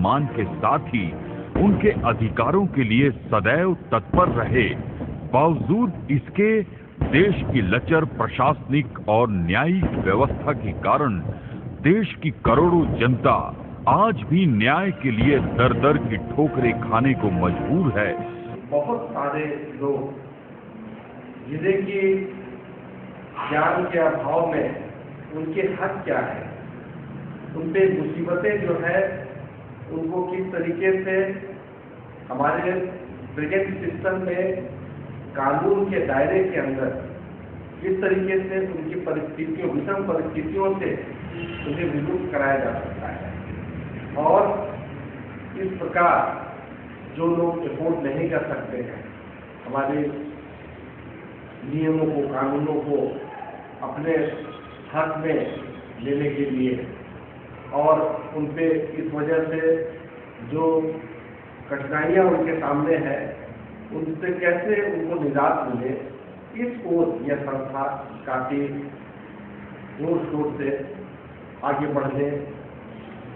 सम्मान के साथ ही उनके अधिकारों के लिए सदैव तत्पर रहे। बावजूद इसके देश की लचर प्रशासनिक और न्यायिक व्यवस्था के कारण देश की करोड़ों जनता आज भी न्याय के लिए दर दर की ठोकरें खाने को मजबूर है। बहुत सारे लोग जिन्हें कि ज्ञान के अभाव में उनके हक क्या है, उन पे मुसीबतें जो है उनको किस तरीके से हमारे प्रेजेंट सिस्टम में कानून के दायरे के अंदर किस तरीके से उनकी परिस्थितियों, विषम परिस्थितियों से उन्हें विमुक्त कराया जा सकता है। और इस प्रकार जो लोग अफोर्ड नहीं कर सकते हैं हमारे नियमों को, कानूनों को अपने हक में लेने के लिए, और उन पे इस वजह से जो कठिनाइयां उनके सामने है उनसे कैसे उनको निजात मिले, इस ओर यह संस्था काफी जोर शोर से आगे बढ़ने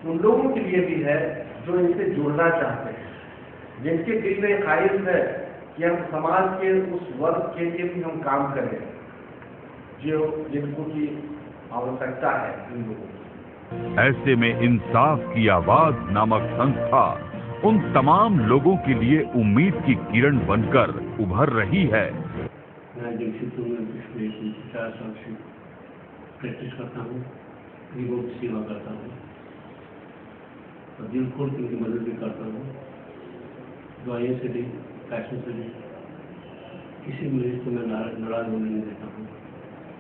उन लोगों के लिए भी है जो इनसे जुड़ना चाहते हैं, जिनके दिल में ख्वाहिश है कि हम समाज के उस वर्ग के लिए भी हम काम करें जिनको की आवश्यकता है इन लोगों को। ऐसे में इंसाफ की आवाज नामक संस्था उन तमाम लोगों के लिए उम्मीद की किरण बनकर उभर रही है। मैं जमशेदपुर में पिछले 50 साल से प्रैक्टिस करता हूँ, गरीबों की सेवा करता हूँ और दिल खोल की उनकी मदद भी करता हूँ। दवाइयों से भी, पैसों से भी किसी मरीज को मैं नाराज होने नहीं देता हूँ।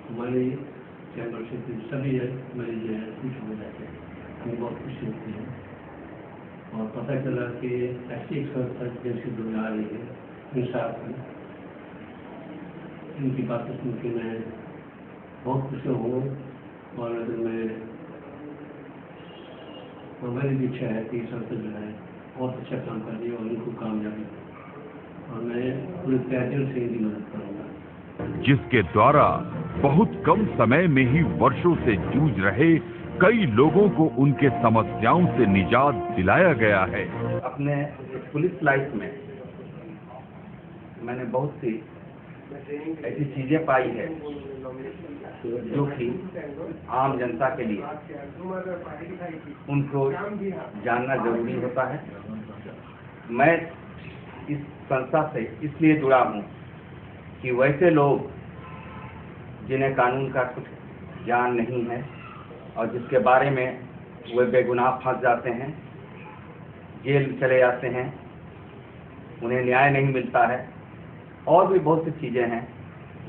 हमारे चैम्बर से सभी मरीज जो है खुश हो जाते हैं, हमें बहुत खुशी होती है। और पता चला कि ऐसी एक संस्था जैसी दुनिया आ रही है इंसाफ में, इनकी बातें सुन के मैं बहुत खुश हूँ। और मैं हमारी भी इच्छा है कि संस्था जो है बहुत अच्छा काम कर रही है और इनको कामयाबी, और मैं पूरे प्यार से इनकी मदद करूँगा। जिसके द्वारा बहुत कम समय में ही वर्षों से जूझ रहे कई लोगों को उनके समस्याओं से निजात दिलाया गया है। अपने पुलिस लाइफ में मैंने बहुत सी ऐसी चीजें पाई है जो कि आम जनता के लिए उनको जानना जरूरी होता है। मैं इस संस्था से इसलिए जुड़ा हूँ कि वैसे लोग जिन्हें कानून का कुछ ज्ञान नहीं है और जिसके बारे में वे बेगुनाह फंस जाते हैं, जेल चले जाते हैं, उन्हें न्याय नहीं मिलता है, और भी बहुत सी चीज़ें हैं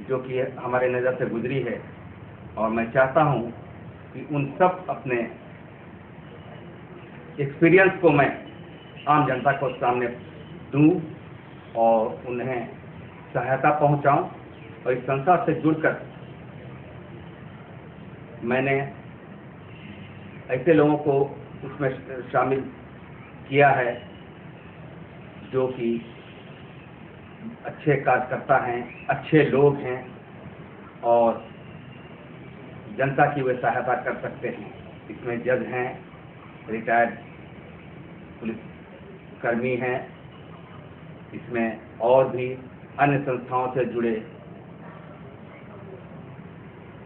जो कि हमारे नज़र से गुजरी है। और मैं चाहता हूं कि उन सब अपने एक्सपीरियंस को मैं आम जनता को सामने दूं और उन्हें सहायता पहुंचाऊं। और इस संस्था से जुड़कर मैंने ऐसे लोगों को उसमें शामिल किया है जो कि अच्छे कार्यकर्ता हैं, अच्छे लोग हैं और जनता की वे सहायता कर सकते हैं। इसमें जज हैं, रिटायर्ड पुलिस कर्मी हैं, इसमें और भी अन्य संस्थाओं से जुड़े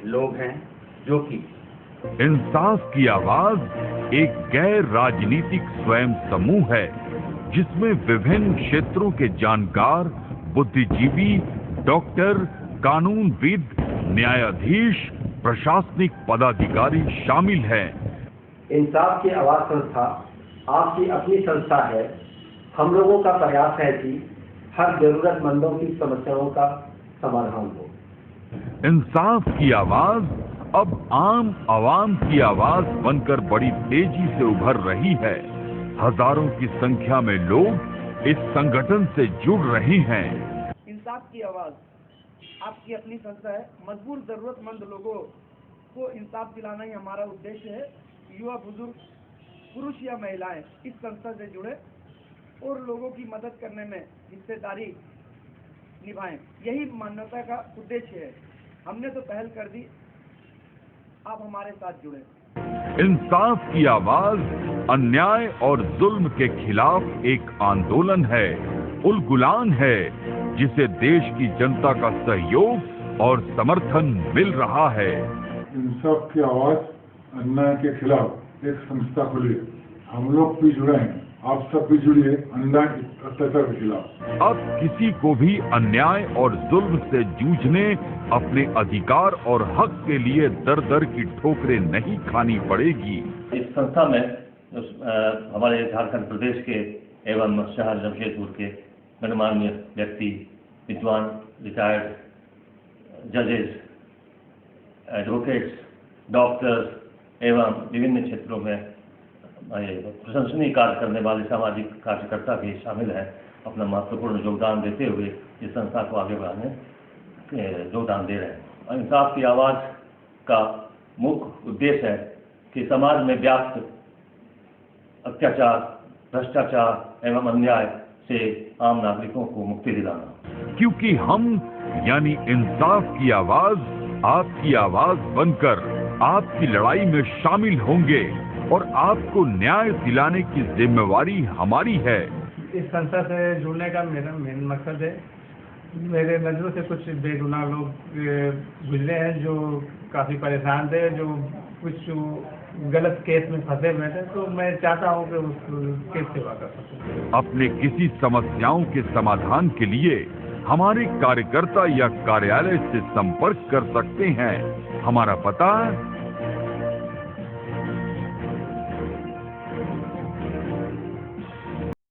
लोग हैं जो कि इंसाफ की आवाज एक गैर राजनीतिक स्वयं समूह है जिसमें विभिन्न क्षेत्रों के जानकार, बुद्धिजीवी, डॉक्टर, कानूनविद, न्यायाधीश, प्रशासनिक पदाधिकारी शामिल हैं। इंसाफ की आवाज संस्था आपकी अपनी संस्था है। हम लोगों का प्रयास है कि हर जरूरतमंदों की समस्याओं का समाधान हो। इंसाफ की आवाज अब आम आवाम की आवाज बनकर बड़ी तेजी से उभर रही है। हजारों की संख्या में लोग इस संगठन से जुड़ रहे हैं। इंसाफ की आवाज आपकी अपनी संस्था है। मजबूर जरूरतमंद लोगों को इंसाफ दिलाना ही हमारा उद्देश्य है। युवा, बुजुर्ग, पुरुष या महिलाएं इस संस्था से जुड़े और लोगों की मदद करने में हिस्सेदारी निभाएं, यही मानवता का उद्देश्य है। हमने तो पहल कर दी, आप हमारे साथ जुड़े। इंसाफ की आवाज अन्याय और जुल्म के खिलाफ एक आंदोलन है, उलगुलान है, जिसे देश की जनता का सहयोग और समर्थन मिल रहा है। इंसाफ की आवाज अन्याय के खिलाफ एक संस्था खुली, हम लोग भी जुड़े हैं, आप सब भी जुड़िए अन्याय अत्याचार के खिलाफ। अब किसी को भी अन्याय और जुल्म से जूझने, अपने अधिकार और हक के लिए दर दर की ठोकरें नहीं खानी पड़ेगी। इस संस्था में हमारे झारखंड प्रदेश के एवं शहर जमशेदपुर के गणमान्य व्यक्ति, विद्वान, रिटायर्ड जजेस, एडवोकेट्स, डॉक्टर्स एवं विभिन्न क्षेत्रों में प्रशंसनीय कार्य करने वाले सामाजिक कार्यकर्ता भी शामिल हैं। अपना महत्वपूर्ण योगदान देते हुए इस संस्था को आगे बढ़ाने योगदान दे रहे हैं। और इंसाफ की आवाज़ का मुख्य उद्देश्य है कि समाज में व्याप्त अत्याचार, भ्रष्टाचार एवं अन्याय से आम नागरिकों को मुक्ति दिलाना। क्योंकि हम यानी इंसाफ की आवाज आपकी आवाज बनकर आपकी लड़ाई में शामिल होंगे और आपको न्याय दिलाने की जिम्मेवारी हमारी है। इस संस्था से जुड़ने का मेरा मेन मकसद है, मेरे नज़रों से कुछ बेगुनाह लोग गुजरे हैं जो काफ़ी परेशान थे, जो कुछ गलत केस में फंसे हुए थे, तो मैं चाहता हूं कि उस केस सेवा कर सकूं। अपने किसी समस्याओं के समाधान के लिए हमारे कार्यकर्ता या कार्यालय से संपर्क कर सकते हैं। हमारा पता